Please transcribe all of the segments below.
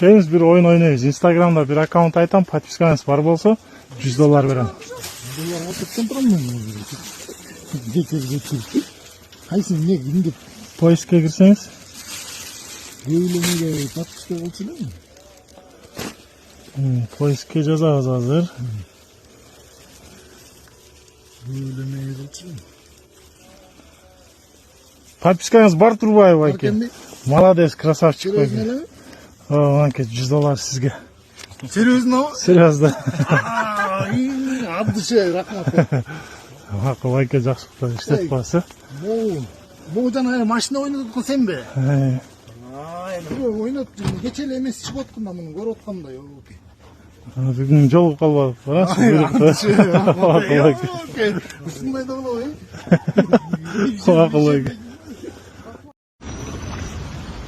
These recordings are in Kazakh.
Келиңиz bir oyun oynayız. Instagram'da bir akaunt aytam, подпискаңыз бар болсо $100 берем. Долларға тыққан тұрамын мен. Жетер. Қайсы не кімдеп? Поискке кірсеңіз. Бөйлемеге подписка болсын ма? Поискке жазабыз азыр. Бөйлемеге болсын. Подпискаңыз бар Турбаева айке. Молодец, красавчик. Анке $100 сизге. Серьезно? Серьезно. Абдыше, рахмат. Макул айке жакшы иштеп коесу. Бул жана машина ойнотуп аткан сен бе? Ойнотуп кече эле эмес чыгып аткан да муну көрүп аткам да. Бүгүн жолугуп калбадык, Ушундай да болобу, Макул айке.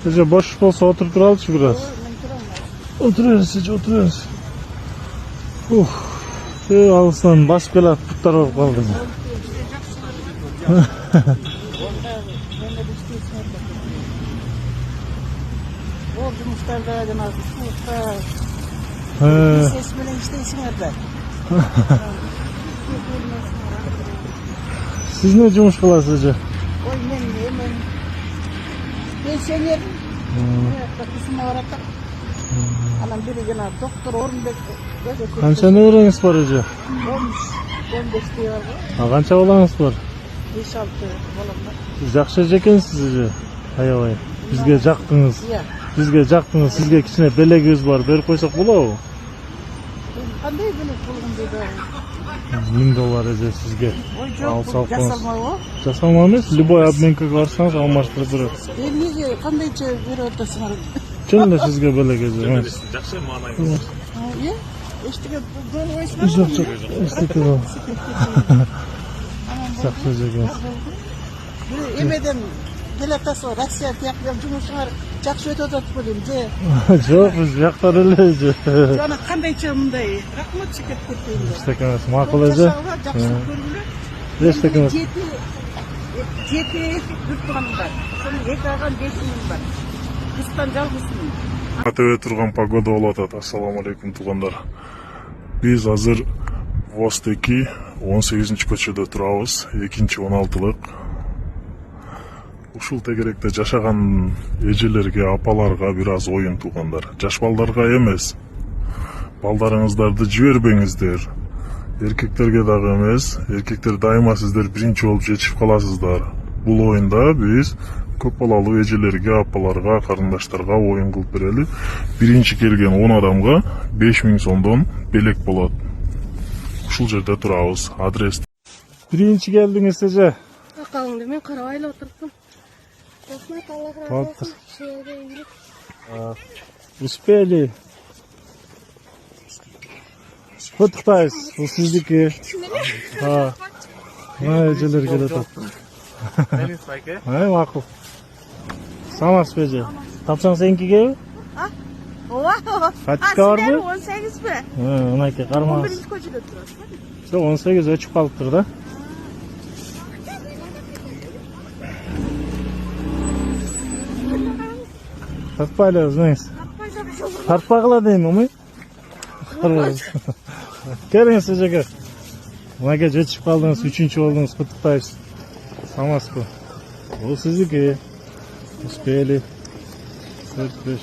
Сиже бош болсо отуруп туралычы бир аз. Oturuyoruz, oturuyoruz. Alısından basıp gelip putlar olup kaldı. Siz ne cumuş kılasınız? Ben pensionerim. Anam biri gene doktor Orunbek. Kança ne öğreniz var hocam? 15 diyor. Kança olanız var? 5-6 olanlar. Siz yakışa çekensiniz hocam. Hayır. Bizge jaktınız. Bizge jaktınız. Sizge kichine belegöz var. Berip koysak bulağı. Qanday belek bulgun dedi. $1000 hocam sizge. Alsa Jasalma o. Jasalma emas, любой обменка барсаңыз алмаштырып берет. Неге кандайча берип атасыңар? Чынында сизге belegöz эмес. Жакшы маанай. Эчтеге жол койсуңар. Жоқ, эстетип. Жакшы жеген. Эмеден делатасы Россия тияктуу жумушуңар жакшы өтүп атат белем же. Жоқ, биз жактар эле же. Жана кандайча мындай рахмат шекет кетпейм. Эстекемес, макул эже. Жакшы көрүнүп. Эстекемес. Жети журтугам бар. Сону эки аган 5 миң бар. Кыстан жалгызмын. Атыбе турган погода болуп атат. Ассаламу алейкум туугандар. Биз азыр Вост 2 18-көчөдө турабыз. 2-16-лык. Ушул тегеректе жашаган эжелерге, апаларга бир аз оюн туугандар. Жаш балдарга эмес. Балдарыңыздарды жибербеңиздер. Эркектерге дагы эмес. Эркектер дайыма сиздер биринчи болуп жетишип каласыздар. Бул оюнда биз көп балалуу эжелерге, апаларга, карындаштарга оюн кылып берели. Биринчи келген 10 адамга 5000 сомдон белек болот. Ушул жерде турабыз. Адрес. Биринчи келдиңиз эже. Акалыңды мен карабай эле отуруптум. Рахмат, Аллах разы болсун. Успели. Куттуктайбыз. Бул сиздики. Эжелер келип атат. Макул. Самас беже. Тапсаң сеникигеби? Ооба. Качка барбы? 18 бе? Мынакей кармаңыз. 11-көчөдө турат. 18 өчүп калыптыр да. Тартпайлы өзүңүз. Тартпагыла дейм, омой. Келиңиз эжеге. Мынакей жетишип калдыңыз, 3-чү болдуңуз, куттуктайбыз. Самаску. Бул сиздики. Успели. 4-5.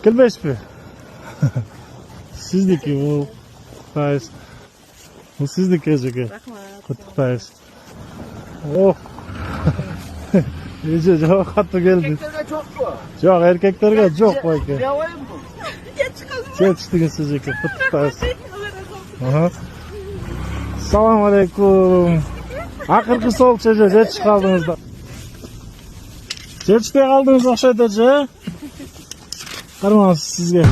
Келбейсизби? Сиздики бул. Куттуктайбыз. Бул сиздики эжеге. Куттуктайбыз. Ох. Эже жок катты келди. Эркектерге жокпу? Жок, эркектерге жок байке. Жабайбы? Жетиштиңиз эжеке. Куттуктайбыз. Салам алейкум. Акыркысы болчу эже, жетишип калдыңыз да. Жетишпей калдыңыз окшойт эже. Кармаңыз сизге.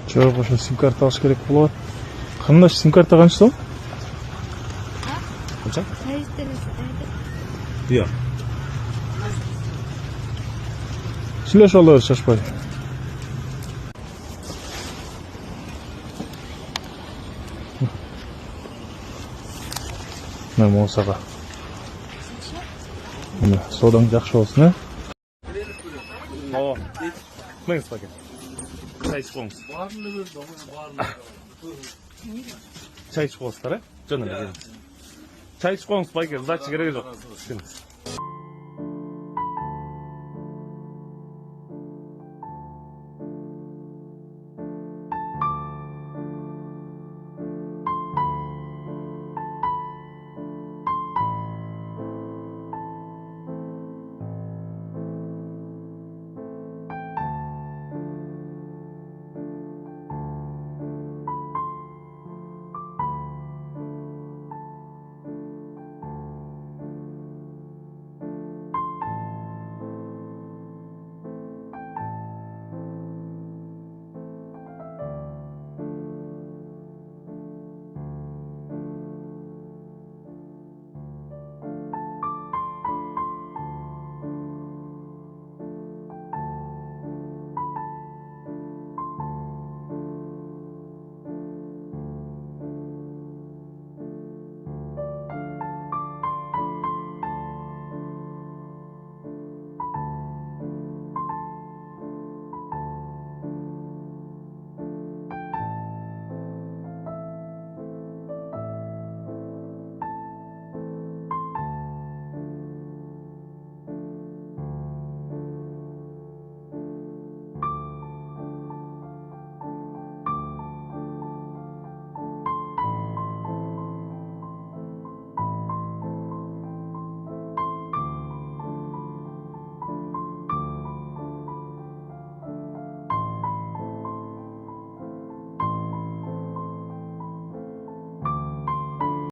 Жок, ошо сим-карта алыш керек болот. Кандай сим-карта канча сом? Канча? Иә. Сүйлөшүп алабыз, шашпай. Мына Мосаға. Содан жақшы болсын, Қойыңыз пакет. Шай ішіп қойыңыз. Шай ішіп қойыңыздар, ә? Жөн эле келиңиз. Çay içip koyunuz, Bayker. Zaten gerek yok.